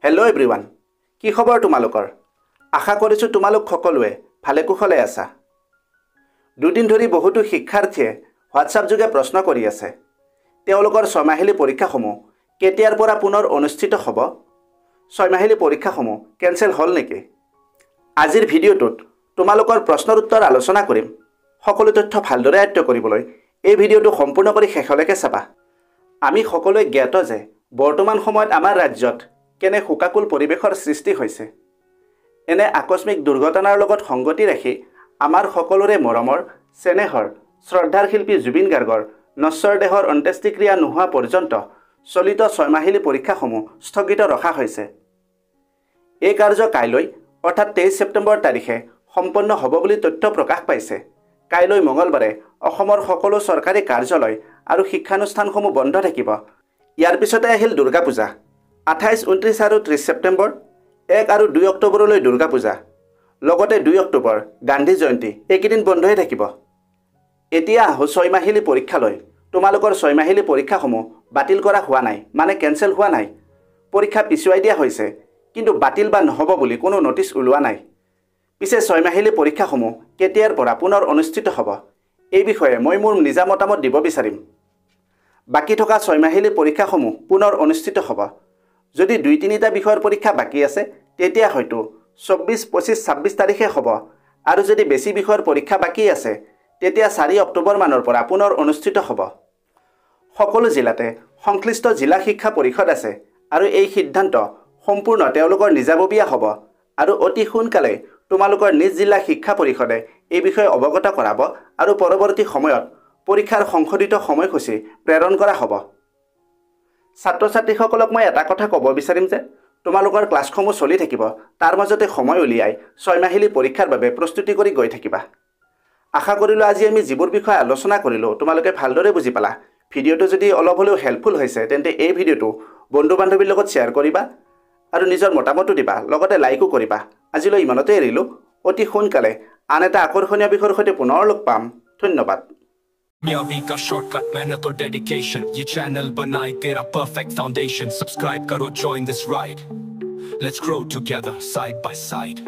Hello' everyone, কি খবৰ তোমালোকৰ? আশা কৰিছোঁ তোমালোক সকলোৱে ভালে কুশলে আছা। দুদিন ধৰি বহুতো শিক্ষাৰ্থীয়ে হোৱাটছআপ যোগে প্ৰশ্ন কৰি আছে, তেওঁলোকৰ ছয়মাহিলী পৰীক্ষাসমূহ কেতিয়াৰ পৰা পুনৰ অনুষ্ঠিত হ'ব? ছয়মাহিলী পৰীক্ষাসমূহ কেঞ্চেল হ'ল নেকি? আজিৰ ভিডিঅ'টোত তোমালোকৰ প্ৰশ্নৰ উত্তৰ আলোচনা কৰিম। সকলো তথ্য ভালদৰে আয়ত্ব কৰিবলৈ এই ভিডিঅ'টো সম্পূৰ্ণ কৰি শেষলৈকে চাবা। আমি সকলোৱে জ্ঞাত যে বৰ্তমান সময়ত আমাৰ ৰাজ্যত কেনে শোকাকুল পৰিৱেশৰ সৃষ্টি হৈছে। এনে আকস্মিক দুৰ্ঘটনাৰ লগত সংগতি ৰাখি আমাৰ সকলোৰে মৰমৰ, চেনেহৰ, শ্ৰদ্ধাৰ শিল্পী জুবিন গাৰ্গৰ নশ্বৰ দেহৰ অন্ত্যেষ্টিক্ৰিয়া নোহোৱা পৰ্যন্ত চলিত ছয়মাহিলী পৰীক্ষাসমূহ স্থগিত ৰখা হৈছে। এই কাৰ্য কাইলৈ অৰ্থাৎ 23 ছেপ্টেম্বৰ তাৰিখে সম্পন্ন হ'ব বুলি তথ্য প্ৰকাশ পাইছে। কাইলৈ মঙলবাৰে অসমৰ সকলো চৰকাৰী কাৰ্যালয় আৰু শিক্ষানুষ্ঠানসমূহ বন্ধ থাকিব। ইয়াৰ পিছতে আহিল দুৰ্গা পূজা। 28, 29 আৰু 30 ছেপ্টেম্বৰ, 1 আৰু 2 অক্টোবৰলৈ দুৰ্গা পূজা, লগতে 2 অক্টোবৰ গান্ধী জয়ন্তী, এইকেইদিন বন্ধই থাকিব। এতিয়া আহোঁ ছয়মাহিলী পৰীক্ষালৈ। তোমালোকৰ ছয়মাহিলী পৰীক্ষাসমূহ বাতিল কৰা হোৱা নাই, মানে কেঞ্চেল হোৱা নাই। পৰীক্ষা পিছুৱাই দিয়া হৈছে, কিন্তু বাতিল বা নহ'ব বুলি কোনো নটিচ ওলোৱা নাই। পিছে ছয়মাহিলী পৰীক্ষাসমূহ কেতিয়াৰ পৰা পুনৰ অনুষ্ঠিত হ'ব, এই বিষয়ে মই মোৰ নিজা মতামত দিব বিচাৰিম। বাকী থকা ছয়মাহিলী পৰীক্ষাসমূহ পুনৰ অনুষ্ঠিত হ'ব। যদি 2-3টা বিষয়ৰ পৰীক্ষা বাকী আছে, তেতিয়া হয়তো 24, 25, 26 তাৰিখে হ'ব। আৰু যদি বেছি বিষয়ৰ পৰীক্ষা বাকী আছে, তেতিয়া 4 অক্টোবৰ মানৰ পৰা পুনৰ অনুষ্ঠিত হ'ব। সকলো জিলাতে সংশ্লিষ্ট জিলা শিক্ষা পৰিষদ আছে আৰু এই সিদ্ধান্ত সম্পূৰ্ণ তেওঁলোকৰ নিজাববীয়া হ'ব আৰু অতি সোনকালে তোমালোকৰ নিজ জিলা শিক্ষা পৰিষদে এই বিষয়ে অৱগত কৰাব আৰু পৰৱৰ্তী সময়ত পৰীক্ষাৰ সংশোধিত সময়সূচী প্ৰেৰণ কৰা হ'ব। ছাত্ৰ-ছাত্ৰীসকলক মই এটা কথা ক'ব বিচাৰিম যে তোমালোকৰ ক্লাছসমূহ চলি থাকিব, তাৰ মাজতে সময় উলিয়াই ছয়মাহিলী পৰীক্ষাৰ বাবে প্ৰস্তুতি কৰি গৈ থাকিবা। আশা কৰিলোঁ আজি আমি যিবোৰ বিষয়ে আলোচনা কৰিলোঁ তোমালোকে ভালদৰে বুজি পালা। ভিডিঅ'টো যদি অলপ হ'লেও হেল্পফুল হৈছে তেন্তে এই ভিডিঅ'টো বন্ধু-বান্ধৱীৰ লগত শ্বেয়াৰ কৰিবা আৰু নিজৰ মতামতো দিবা, লগতে লাইকো কৰিবা। আজিলৈ ইমানতে এৰিলোঁ। অতি সোনকালে আন এটা আকৰ্ষণীয় বিষয়ৰ সৈতে পুনৰ লগ পাম। ধন্যবাদ। कामयाबी का शॉर्टकट, मेहनत और डेडिकेशन, ये चैनल बनाए तेरा परफेक्ट फाउंडेशन। सब्सक्राइब करो, join this ride, let's grow together side by side।